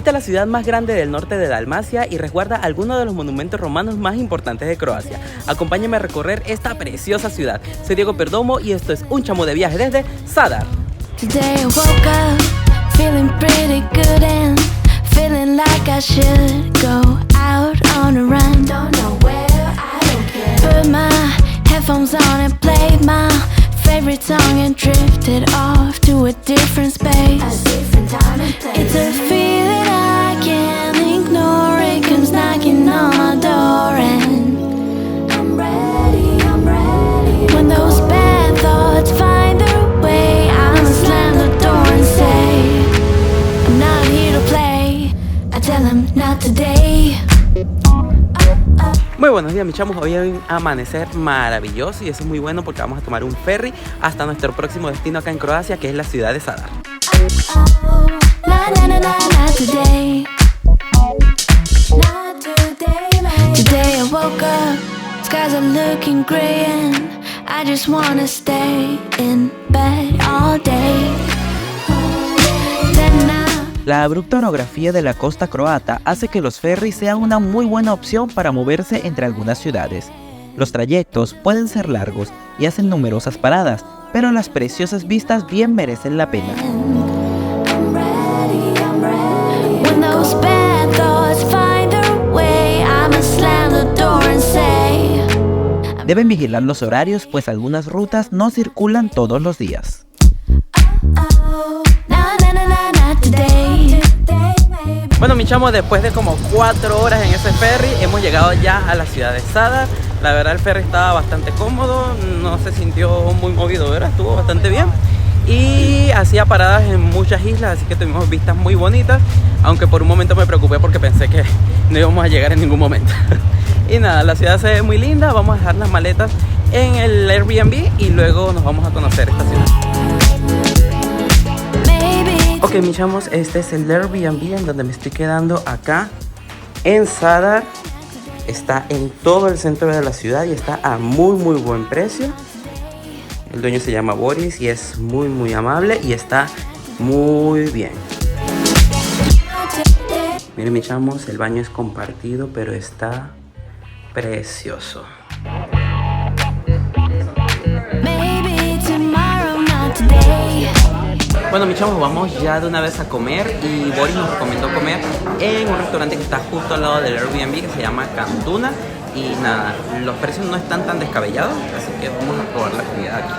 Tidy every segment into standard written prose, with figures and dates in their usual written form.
Esta es la ciudad más grande del norte de Dalmacia y resguarda algunos de los monumentos romanos más importantes de Croacia. Acompáñenme a recorrer esta preciosa ciudad. Soy Diego Perdomo y esto es Un Chamo de Viaje desde Zadar. Today I woke up feeling pretty good and feeling like I should go out on a run. Don't know where, I don't care. Put my headphones on and played my favorite song and drifted off to a different space. A different time and place. It's a feeling I can't ignore. It comes knocking on my door and I'm ready, I'm ready. When those bad thoughts find their way, I'ma slam the door and say I'm not here to play. I tell them not today. Muy buenos días, mis chamos. Hoy hay un amanecer maravilloso y eso es muy bueno porque vamos a tomar un ferry hasta nuestro próximo destino acá en Croacia, que es la ciudad de Zadar. Today I woke up, skies are looking gray and I just wanna stay in bed all day. La abrupta orografía de la costa croata hace que los ferries sean una muy buena opción para moverse entre algunas ciudades. Los trayectos pueden ser largos y hacen numerosas paradas, pero las preciosas vistas bien merecen la pena. Deben vigilar los horarios, pues algunas rutas no circulan todos los días. Bueno, mis chamos, después de como 4 horas en ese ferry, hemos llegado ya a la ciudad de Zadar. La verdad, el ferry estaba bastante cómodo, no se sintió muy movido, ¿verdad? Estuvo bastante bien. Y hacía paradas en muchas islas, así que tuvimos vistas muy bonitas. Aunque por un momento me preocupé porque pensé que no íbamos a llegar en ningún momento. Y nada, la ciudad se ve muy linda. Vamos a dejar las maletas en el Airbnb y luego nos vamos a conocer esta ciudad. Ok, mis chamos, este es el Airbnb en donde me estoy quedando acá en Zadar. Está en todo el centro de la ciudad y está a muy buen precio. El dueño se llama Boris y es muy amable y está muy bien. Miren, mis chamos, el baño es compartido, pero está precioso. Bueno, mis chavos, vamos ya de una vez a comer y Boris nos recomendó comer en un restaurante que está justo al lado del Airbnb que se llama Cantuna. Y nada, los precios no están tan descabellados, así que vamos a probar la comida aquí.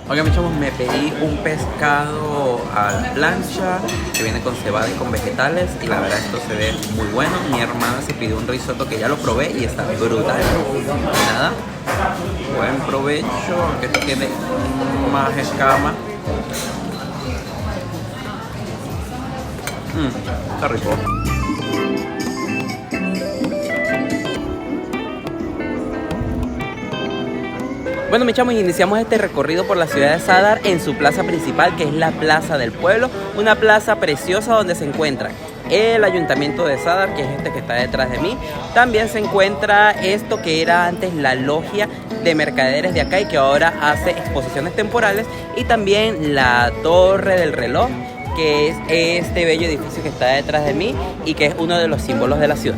Oigan, mis chavos, me pedí un pescado a la plancha que viene con cebada y con vegetales y la verdad esto se ve muy bueno. Mi hermana se pidió un risotto que ya lo probé y está brutal. Nada, buen provecho, aunque esto tiene más escama. Está rico. Bueno, mis chamos, iniciamos este recorrido por la ciudad de Zadar en su plaza principal, que es la Plaza del Pueblo, una plaza preciosa donde se encuentra el ayuntamiento de Zadar, que es este que está detrás de mí. También se encuentra esto que era antes la logia de mercaderes de acá y que ahora hace exposiciones temporales, y también la Torre del Reloj, que es este bello edificio que está detrás de mí y que es uno de los símbolos de la ciudad.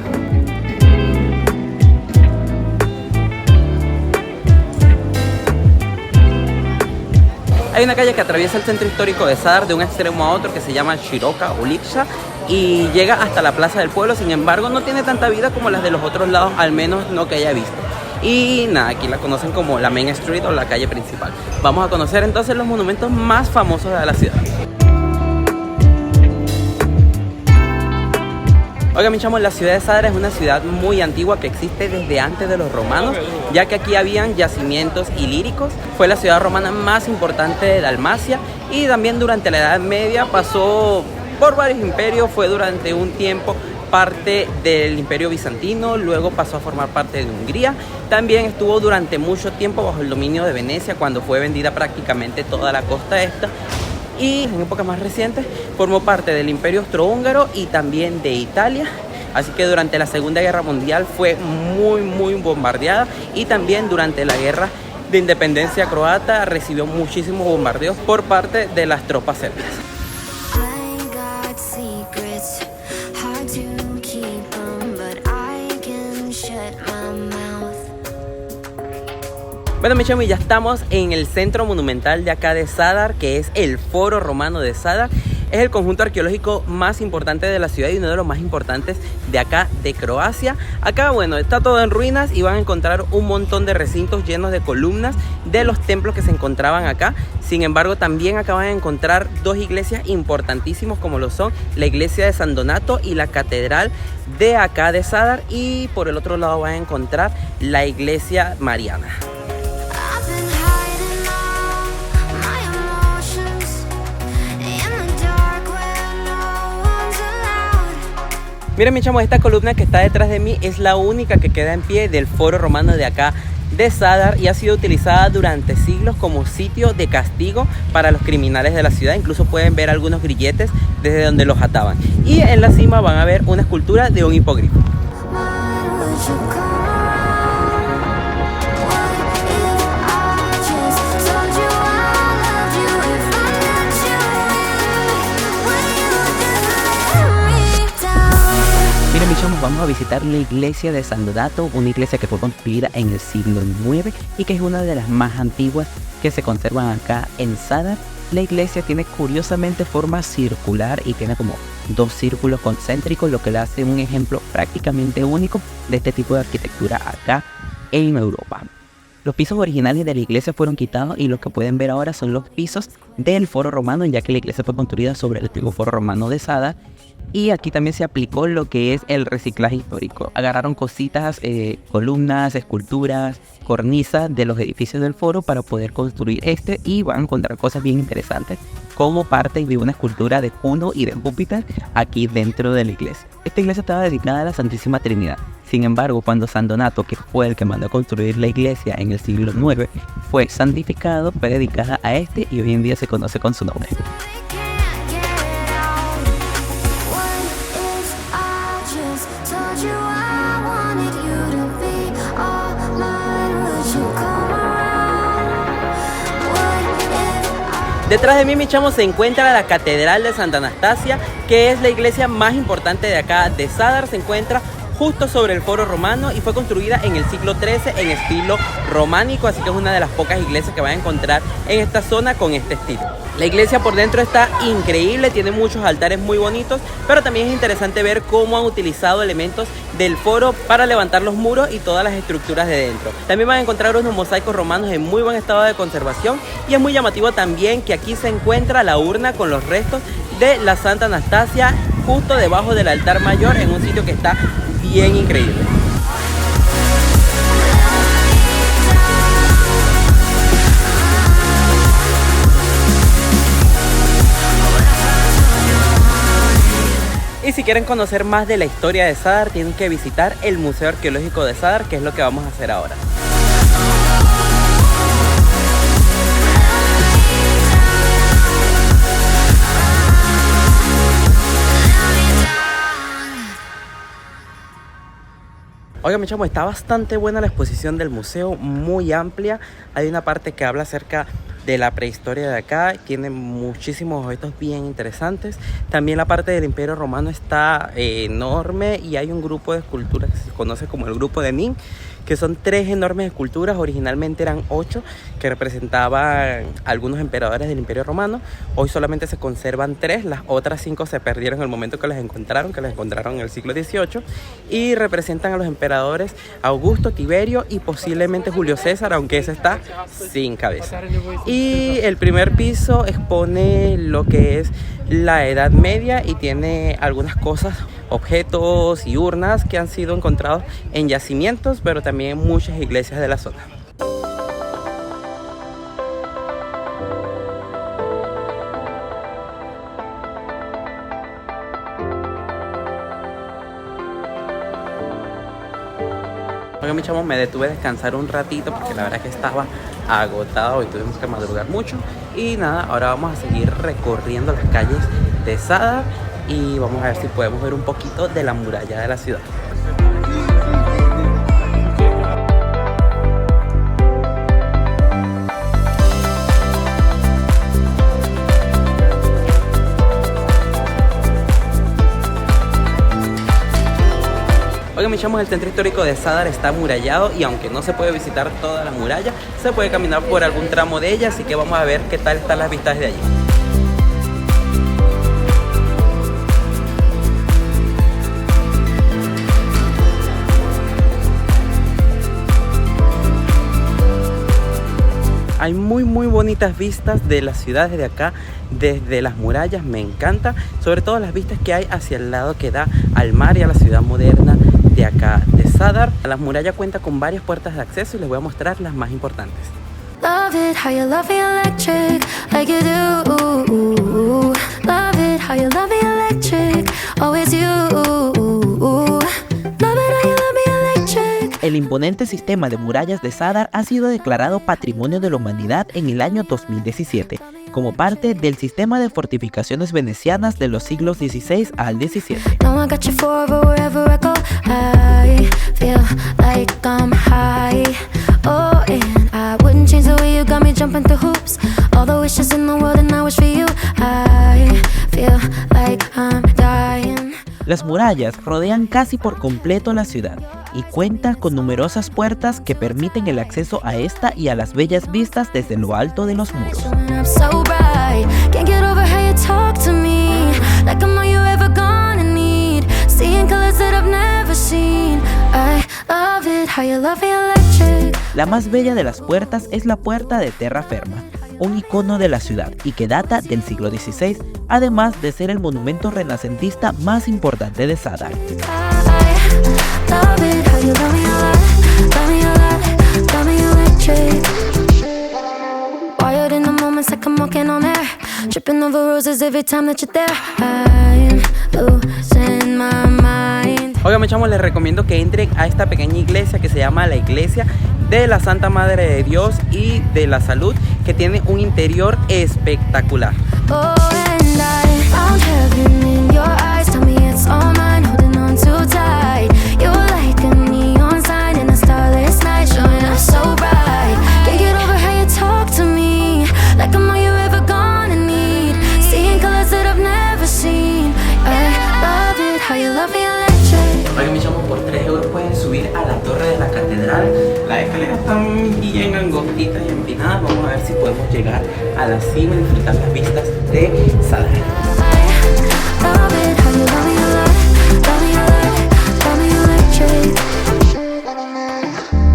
Hay una calle que atraviesa el centro histórico de Zadar de un extremo a otro que se llama Shiroka Ulica y llega hasta la Plaza del Pueblo. Sin embargo, no tiene tanta vida como las de los otros lados, al menos no que haya visto. Y nada, aquí la conocen como la Main Street o la calle principal. Vamos a conocer entonces los monumentos más famosos de la ciudad. Oigan, mis chamos, la ciudad de Zadar es una ciudad muy antigua que existe desde antes de los romanos, ya que aquí habían yacimientos ilíricos. Fue la ciudad romana más importante de Dalmacia y también durante la Edad Media pasó por varios imperios. Fue durante un tiempo parte del Imperio Bizantino, luego pasó a formar parte de Hungría. También estuvo durante mucho tiempo bajo el dominio de Venecia, cuando fue vendida prácticamente toda la costa esta. Y en épocas más recientes formó parte del Imperio Austrohúngaro y también de Italia. Así que durante la Segunda Guerra Mundial fue muy bombardeada, y también durante la Guerra de Independencia croata recibió muchísimos bombardeos por parte de las tropas serbias. Bueno, mi chamo, ya estamos en el centro monumental de acá de Zadar, que es el Foro Romano de Zadar. Es el conjunto arqueológico más importante de la ciudad y uno de los más importantes de acá de Croacia. Acá, bueno, está todo en ruinas y van a encontrar un montón de recintos llenos de columnas de los templos que se encontraban acá. Sin embargo, también acá van a encontrar dos iglesias importantísimas, como lo son la iglesia de San Donato y la catedral de acá de Zadar. Y por el otro lado van a encontrar la iglesia mariana. Miren, mi chamo, esta columna que está detrás de mí es la única que queda en pie del Foro Romano de acá de Zadar, y ha sido utilizada durante siglos como sitio de castigo para los criminales de la ciudad. Incluso pueden ver algunos grilletes desde donde los ataban. Y en la cima van a ver una escultura de un hipogrifo. Miren, mis chamos, vamos a visitar la iglesia de San Donato, una iglesia que fue construida en el siglo IX y que es una de las más antiguas que se conservan acá en Zadar. La iglesia tiene curiosamente forma circular y tiene como dos círculos concéntricos, lo que le hace un ejemplo prácticamente único de este tipo de arquitectura acá en Europa. Los pisos originales de la iglesia fueron quitados y lo que pueden ver ahora son los pisos del Foro Romano, ya que la iglesia fue construida sobre el antiguo Foro Romano de Zadar. Y aquí también se aplicó lo que es el reciclaje histórico. Agarraron cositas, columnas, esculturas, cornisas de los edificios del foro para poder construir este, y van a encontrar cosas bien interesantes como parte de una escultura de Juno y de Júpiter aquí dentro de la iglesia. Esta iglesia estaba dedicada a la Santísima Trinidad. Sin embargo, cuando San Donato, que fue el que mandó a construir la iglesia en el siglo IX, fue santificado, fue dedicada a este y hoy en día se conoce con su nombre. Detrás de mí, mi chamo, se encuentra la Catedral de Santa Anastasia, que es la iglesia más importante de acá de Zadar. Se encuentra justo sobre el Foro Romano y fue construida en el siglo XIII en estilo románico, así que es una de las pocas iglesias que van a encontrar en esta zona con este estilo. La iglesia por dentro está increíble, tiene muchos altares muy bonitos, pero también es interesante ver cómo han utilizado elementos del foro para levantar los muros y todas las estructuras de dentro. También van a encontrar unos mosaicos romanos en muy buen estado de conservación, y es muy llamativo también que aquí se encuentra la urna con los restos de la Santa Anastasia justo debajo del altar mayor, en un sitio que está bien increíble. Y si quieren conocer más de la historia de Zadar, tienen que visitar el Museo Arqueológico de Zadar, que es lo que vamos a hacer ahora. Oiga, mi chamo, está bastante buena la exposición del museo, muy amplia. Hay una parte que habla acerca de la prehistoria de acá, tiene muchísimos objetos bien interesantes. También la parte del Imperio Romano está enorme, y hay un grupo de esculturas que se conoce como el grupo de Nin, que son 3 enormes esculturas. Originalmente eran 8, que representaban algunos emperadores del Imperio Romano. Hoy solamente se conservan 3, las otras 5 se perdieron en el momento que las encontraron en el siglo XVIII, y representan a los emperadores Augusto, Tiberio y posiblemente Julio César, aunque ese está sin cabeza. Y el primer piso expone lo que es la Edad Media y tiene algunas cosas, objetos y urnas que han sido encontrados en yacimientos, pero también en muchas iglesias de la zona. Oigan, mis chamos, me detuve a descansar un ratito porque la verdad es que estaba agotado y tuvimos que madrugar mucho. Y nada, ahora vamos a seguir recorriendo las calles de Zadar y vamos a ver si podemos ver un poquito de la muralla de la ciudad. Oigan, mis chamos, el centro histórico de Zadar está amurallado y aunque no se puede visitar toda la muralla, se puede caminar por algún tramo de ella, así que vamos a ver qué tal están las vistas de allí. Hay muy bonitas vistas de la ciudad desde acá, desde las murallas, me encanta, sobre todo las vistas que hay hacia el lado que da al mar y a la ciudad moderna de acá de Zadar. La muralla cuenta con varias puertas de acceso y les voy a mostrar las más importantes. Love it how you love me electric, like you do. Love it how you love me electric, always you. Love it how you love me electric. El imponente sistema de murallas de Zadar ha sido declarado Patrimonio de la Humanidad en el año 2017, como parte del sistema de fortificaciones venecianas de los siglos XVI al XVII. No, I got you forever wherever I go. I feel like I'm high. Oh, and I wouldn't change the way you got me jumping through hoops. All the wishes in the world and I wish for you. I feel like I'm dying. Las murallas rodean casi por completo la ciudad y cuenta con numerosas puertas que permiten el acceso a esta y a las bellas vistas desde lo alto de los muros. Showing up so bright. Can't get over how you talk to me, like I'm all you ever gonna need. Seeing colors that I've never seen. I love it how you love me electric. La más bella de las puertas es la puerta de Terraferma, un icono de la ciudad y que data del siglo XVI, además de ser el monumento renacentista más importante de Zadar. I love it how you love me a lot, love me a lot, love me electric. Wired in the moments like I'm walking on air, tripping over roses every time that you're there. I'm losing my mind. Oigan, mis chamos, les recomiendo que entren a esta pequeña iglesia que se llama la Iglesia de la Santa Madre de Dios y de la Salud, que tiene un interior espectacular. Oh, and I found heaven in your eyes. Tell me it's all mine, holding on too tight. You're like a neon sign in a starless night, showing up so bright. Can't get over how you talk to me, like I'm all you ever gonna need. Seeing colors that I've never seen. I love it how you love me electric. Oigan, mis chamos, por 3 euros pueden subir a la torre de la catedral. Las escaleras están bien angostitas y empinadas. Vamos a ver si podemos llegar a la cima y disfrutar las vistas de Zadar. Love it how you love me a lot, love me a lot, love me electric.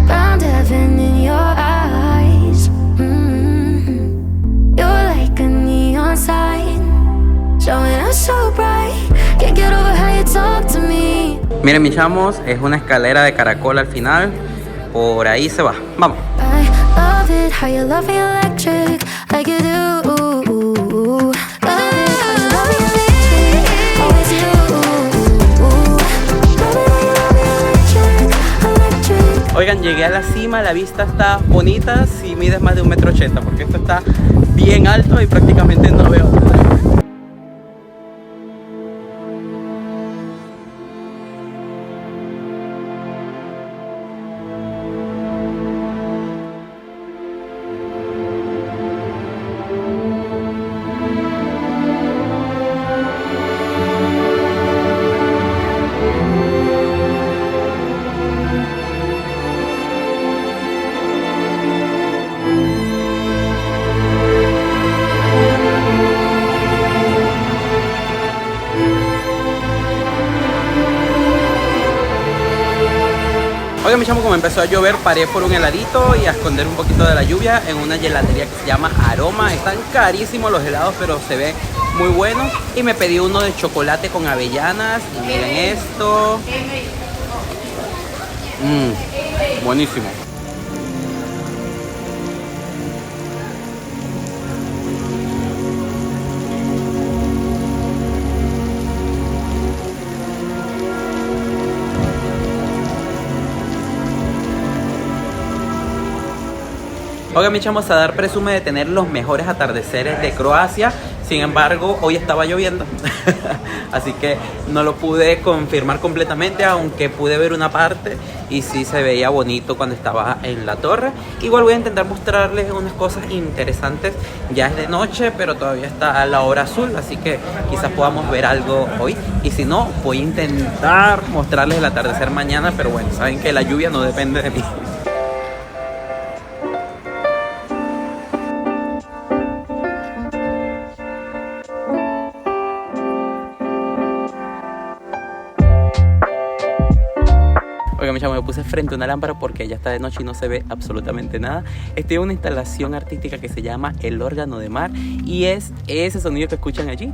Found heaven in your eyes. You're like a neon sign, showing up so bright. Can't get over how you talk to me. Miren, mis chamos, es una escalera de caracol al final. Por ahí se va. Vamos. I love it how you love me electric, like you do. Love it how you love me electric, always you. Love it how you love me electric, electric. Oigan, llegué a la cima, la vista está bonita si mides más de 1,80 m, porque esto está bien alto y prácticamente no veo nada. Oigan, mi chamo, como empezó a llover, paré por un heladito y a esconder un poquito de la lluvia en una gelatería que se llama Aroma. Están carísimos los helados, pero se ven muy buenos. Y me pedí uno de chocolate con avellanas. Y miren esto. Buenísimo. Oiga, mi chamo, Zadar presume de tener los mejores atardeceres de Croacia. Sin embargo, hoy estaba lloviendo, así que no lo pude confirmar completamente, aunque pude ver una parte y sí se veía bonito cuando estaba en la torre. Igual voy a intentar mostrarles unas cosas interesantes. Ya es de noche, pero todavía está la hora azul, así que quizás podamos ver algo hoy. Y si no, voy a intentar mostrarles el atardecer mañana, pero bueno, saben que la lluvia no depende de mí. Oiga, mi chamo, me puse frente a una lámpara porque ya está de noche y no se ve absolutamente nada. Estoy en una instalación artística que se llama El Órgano de Mar y es ese sonido que escuchan allí.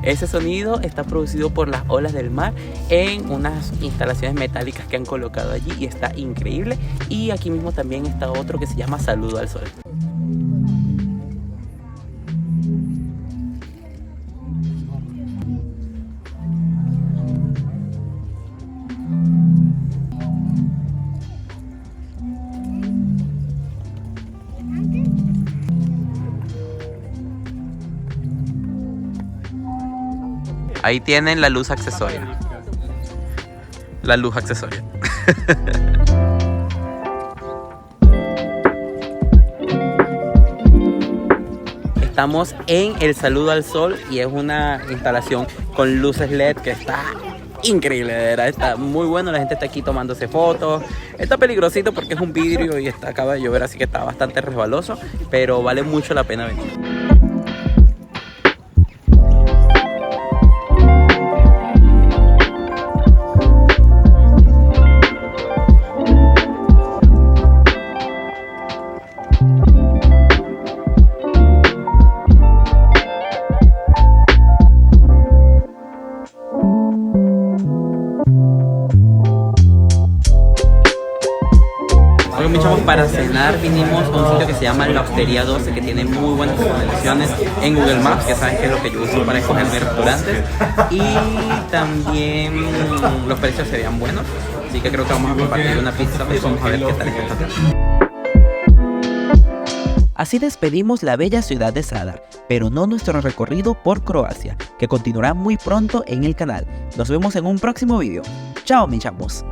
Ese sonido está producido por las olas del mar en unas instalaciones metálicas que han colocado allí y está increíble. Y aquí mismo también está otro que se llama Saludo al Sol. Ahí tienen la luz accesoria. La luz accesoria. Estamos en el Saludo al Sol y es una instalación con luces LED que está increíble, de verdad, está muy bueno. La gente está aquí tomándose fotos. Está peligrosito porque es un vidrio y acaba de llover, así que está bastante resbaloso, pero vale mucho la pena venir. Para cenar vinimos a un sitio que se llama La Hostería 12, que tiene muy buenas recomendaciones en Google Maps, que saben que es lo que yo uso para escoger mis restaurantes, y también los precios serían buenos, así que creo que vamos a compartir una pizza y vamos a ver qué tal está. Así despedimos la bella ciudad de Zadar, pero no nuestro recorrido por Croacia, que continuará muy pronto en el canal. Nos vemos en un próximo video. Chao, mis chamos.